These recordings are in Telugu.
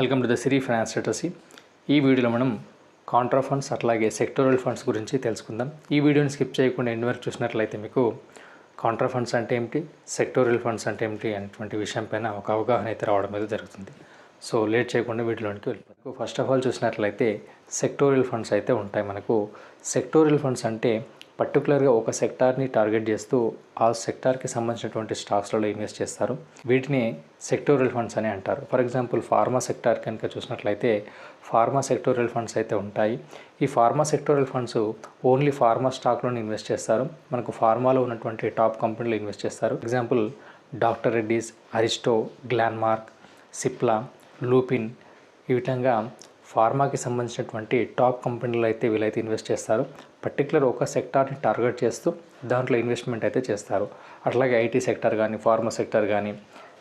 Welcome to the Siri finance literacy. ఈ వీడియోలో మనం కాంట్రా ఫండ్స్ అట్లాగే సెక్టోరల్ ఫండ్స్ గురించి తెలుసుకుందాం. ఈ వీడియోని స్కిప్ చేయకుండా ఎండ్ వరకు చూసినట్లయితే మీకు కాంట్రా ఫండ్స్ అంటే ఏమిటి, సెక్టోరల్ ఫండ్స్ అంటే ఏమిటి అనేటువంటి విషయం పైన ఒక అవగాహన అయితే రావడం అయితే జరుగుతుంది. సో లేట్ చేయకుండా వీడియోలోనికి వెళ్ళిపోతాం. ఫస్ట్ ఆఫ్ ఆల్ చూసినట్లయితే సెక్టోరల్ ఫండ్స్ అయితే ఉంటాయి. మనకు సెక్టోరల్ ఫండ్స్ అంటే పర్టికులర్గా ఒక సెక్టార్ని టార్గెట్ చేస్తూ ఆ సెక్టార్కి సంబంధించినటువంటి స్టాక్స్లలో ఇన్వెస్ట్ చేస్తారు. వీటిని సెక్టోరల్ ఫండ్స్ అని అంటారు. ఫర్ ఎగ్జాంపుల్ ఫార్మా సెక్టార్ కనుక చూసినట్లయితే ఫార్మా సెక్టోరల్ ఫండ్స్ అయితే ఉంటాయి. ఈ pharma sectoral funds only pharma స్టాక్లోనే ఇన్వెస్ట్ చేస్తారు. మనకు ఫార్మాలో ఉన్నటువంటి టాప్ కంపెనీలో ఇన్వెస్ట్ చేస్తారు. ఎగ్జాంపుల్ డాక్టర్ రెడ్డీస్, అరిస్టో, గ్లాన్మార్క్, సిప్లా, లూపిన్, ఈ విధంగా ఫార్మాకి సంబంధించినటువంటి టాప్ కంపెనీలు అయితే వీళ్ళైతే ఇన్వెస్ట్ చేస్తారు. పర్టికులర్ ఒక సెక్టార్ని టార్గెట్ చేస్తూ దాంట్లో ఇన్వెస్ట్మెంట్ అయితే చేస్తారు. అట్లాగే ఐటీ సెక్టార్ కానీ, ఫార్మా సెక్టార్ కానీ,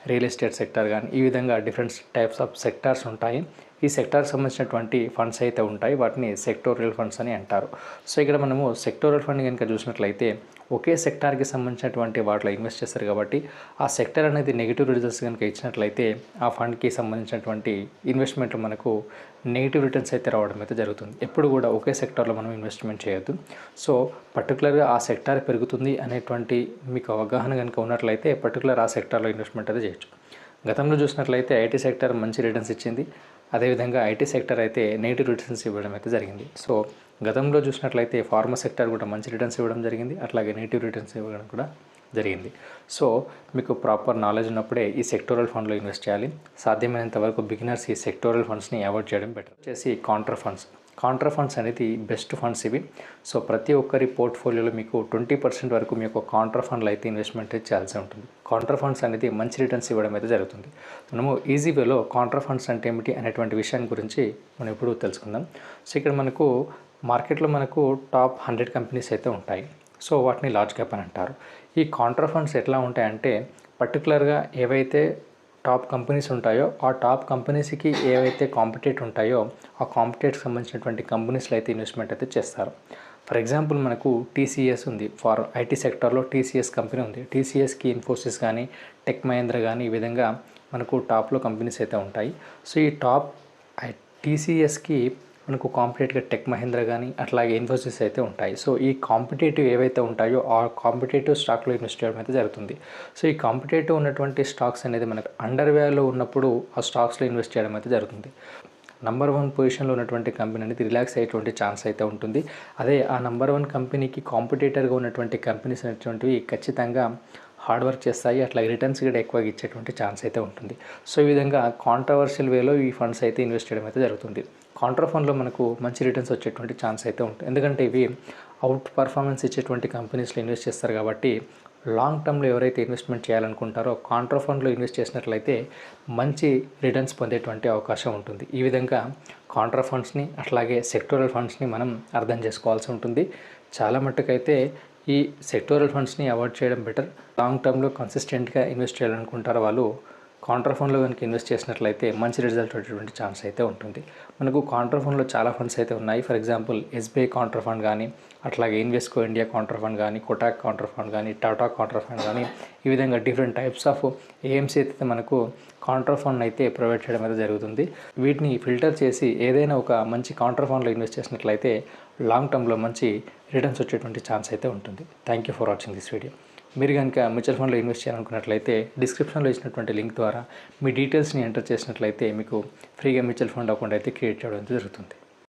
రియల్ ఎస్టేట్ సెక్టార్ కానీ, ఈ విధంగా డిఫరెంట్ టైప్స్ ఆఫ్ సెక్టార్స్ ఉంటాయి. ఈ సెక్టార్కి సంబంధించినటువంటి ఫండ్స్ అయితే ఉంటాయి. వాటిని సెక్టోరల్ ఫండ్స్ అని అంటారు. సో ఇక్కడ మనము సెక్టోరల్ ఫండ్ కనుక చూసినట్లయితే ఒకే సెక్టార్కి సంబంధించినటువంటి వాటిలో ఇన్వెస్ట్ చేస్తారు కాబట్టి ఆ సెక్టర్ అనేది నెగిటివ్ రిజల్ట్స్ కనుక ఇచ్చినట్లయితే ఆ ఫండ్కి సంబంధించినటువంటి ఇన్వెస్ట్మెంట్లు మనకు నెగిటివ్ రిటర్న్స్ అయితే రావడం అయితే జరుగుతుంది. ఎప్పుడు కూడా ఒకే సెక్టార్లో మనం ఇన్వెస్ట్మెంట్ చేయొద్దు. సో పర్టికులర్గా ఆ సెక్టార్ పెరుగుతుంది అనేటువంటి మీకు అవగాహన కనుక ఉన్నట్లయితే పర్టికులర్ ఆ సెక్టార్లో ఇన్వెస్ట్మెంట్ అయితే చేయొచ్చు. గతంలో చూసినట్లయితే ఐటీ సెక్టర్ మంచి రిటర్న్స్ ఇచ్చింది. అదేవిధంగా ఐటీ సెక్టర్ అయితే నెగిటివ్ రిటర్న్స్ ఇవ్వడం అయితే జరిగింది. సో గతంలో చూసినట్లయితే ఫార్మా సెక్టర్ కూడా మంచి రిటర్న్స్ ఇవ్వడం జరిగింది. అట్లాగే నెగిటివ్ రిటర్న్స్ ఇవ్వడం కూడా జరిగింది. సో మీకు ప్రాపర్ నాలెడ్జ్ ఉన్నప్పుడే ఈ సెక్టోరల్ ఫండ్లో ఇన్వెస్ట్ చేయాలి. సాధ్యమైనంత వరకు బిగినర్స్ ఈ సెక్టోరల్ ఫండ్స్ని అవాయిడ్ చేయడం బెటర్. వచ్చేసి కాంట్రా ఫండ్స్ అనేది బెస్ట్ ఫండ్స్ ఇవి. సో ప్రతి ఒక్కరి పోర్ట్ఫోలియోలో మీకు 20% వరకు మీకు కాంట్రా ఫండ్లో అయితే ఇన్వెస్ట్మెంట్ చేయాల్సి ఉంటుంది. కాంట్రా ఫండ్స్ అనేది మంచి రిటర్న్స్ ఇవ్వడం అయితే జరుగుతుంది. మనము ఈజీ వేలో కాంట్రా ఫండ్స్ అంటే ఏమిటి అనేటువంటి విషయాన్ని గురించి మనం ఇప్పుడు తెలుసుకుందాం. సో ఇక్కడ మనకు మార్కెట్లో మనకు టాప్ 100 కంపెనీస్ అయితే ఉంటాయి. సో వాటిని లార్జ్ క్యాప్ అని అంటారు. ఈ కాంట్రా ఫండ్స్ ఎట్లా ఉంటాయంటే పర్టికులర్గా ఏవైతే టాప్ కంపెనీస్ ఉంటాయో ఆ టాప్ కంపెనీస్కి ఏవైతే కాంపిటేట్ ఉంటాయో ఆ కాంపిటేట్కి సంబంధించినటువంటి కంపెనీస్లో అయితే ఇన్వెస్ట్మెంట్ అయితే చేస్తారు. ఫర్ ఎగ్జాంపుల్ మనకు టీసీఎస్ ఉంది. ఫర్ ఐటీ సెక్టార్లో టీసీఎస్ కంపెనీ ఉంది. టీసీఎస్కి ఇన్ఫోసిస్ కానీ, టెక్ మహీంద్రా కానీ, ఈ విధంగా మనకు టాప్లో కంపెనీస్ అయితే ఉంటాయి. సో ఈ టాప్ టీసీఎస్కి మనకు కాంపిటేటివ్గా టెక్ మహీంద్రా కానీ అట్లాగే ఇన్ఫోసిస్ అయితే ఉంటాయి. సో ఈ కాంపిటేటివ్ ఏవైతే ఉంటాయో ఆ కాంపిటేటివ్ స్టాక్లో ఇన్వెస్ట్ చేయడం అయితే జరుగుతుంది. సో ఈ కాంపిటేటివ్ ఉన్నటువంటి స్టాక్స్ అనేది మనకు అండర్ వాల్యూలో ఉన్నప్పుడు ఆ స్టాక్స్లో ఇన్వెస్ట్ చేయడం అయితే జరుగుతుంది. నంబర్ 1 పొజిషన్లో ఉన్నటువంటి కంపెనీ అనేది రిలాక్స్ అయ్యేటువంటి ఛాన్స్ అయితే ఉంటుంది. అదే ఆ నంబర్ 1 కంపెనీకి కాంపిటేటర్గా ఉన్నటువంటి కంపెనీస్ అనేటువంటివి ఖచ్చితంగా హార్డ్ వర్క్ చేస్తాయి. అట్లాగే రిటర్న్స్ కూడా ఎక్కువగా ఇచ్చేటువంటి ఛాన్స్ అయితే ఉంటుంది. సో ఈ విధంగా కాంట్రవర్షియల్ వేలో ఈ ఫండ్స్ అయితే ఇన్వెస్ట్ చేయడం అయితే జరుగుతుంది. కాంట్రా ఫండ్లో మనకు మంచి రిటర్న్స్ వచ్చేటువంటి ఛాన్స్ అయితే ఉంటుంది. ఎందుకంటే ఇవి అవుట్ పర్ఫార్మెన్స్ ఇచ్చేటువంటి కంపెనీస్లో ఇన్వెస్ట్ చేస్తారు కాబట్టి లాంగ్ టర్మ్లో ఎవరైతే ఇన్వెస్ట్మెంట్ చేయాలనుకుంటారో కాంట్రా ఫండ్లో ఇన్వెస్ట్ చేసినట్లయితే మంచి రిటర్న్స్ పొందేటువంటి అవకాశం ఉంటుంది. ఈ విధంగా కాంట్రా ఫండ్స్ని అట్లాగే సెక్టోరల్ ఫండ్స్ని మనం అర్థం చేసుకోవాల్సి ఉంటుంది. చాలా మట్టుకైతే ఈ సెక్టోరల్ ఫండ్స్ని అవాయిడ్ చేయడం బెటర్. లాంగ్ టర్మ్లో కన్సిస్టెంట్గా ఇన్వెస్ట్ చేయాలనుకుంటారో వాళ్ళు కాంట్రా ఫండ్లో కనుక ఇన్వెస్ట్ చేసినట్లయితే మంచి రిజల్ట్ వచ్చేటువంటి ఛాన్స్ అయితే ఉంటుంది. మనకు కాంట్రా ఫండ్లో చాలా ఫండ్స్ అయితే ఉన్నాయి. For example SBI Contra fund కానీ, అట్లాగే ఇన్వెస్కో ఇండియా కాంట్రా ఫండ్ కానీ, కోటాక్ కాంట్రా ఫండ్ కానీ, టాటా కాంట్రా ఫండ్ కానీ, ఈ విధంగా డిఫరెంట్ టైప్స్ ఆఫ్ ఏఎంసీ అయితే మనకు కాంట్రా ఫండ్ అయితే ప్రొవైడ్ చేయడం అయితే జరుగుతుంది. వీటిని ఫిల్టర్ చేసి ఏదైనా ఒక మంచి కాంట్రా ఫండ్లో ఇన్వెస్ట్ చేసినట్లయితే లాంగ్ టర్మ్లో మంచి రిటర్న్స్ వచ్చేటువంటి ఛాన్స్ అయితే ఉంటుంది. Thank you for watching this video. మీరు కనుక మ్యూచువల్ ఫండ్లో ఇన్వెస్ట్ చేయాలనుకున్నట్లయితే డిస్క్రిప్షన్లో ఇచ్చినటువంటి లింక్ ద్వారా మీ డీటెయిల్స్ని ఎంటర్ చేసినట్లయితే మీకు ఫ్రీగా మ్యూచువల్ ఫండ్ అకౌంట్ అయితే క్రియేట్ చేయడం జరుగుతుంది.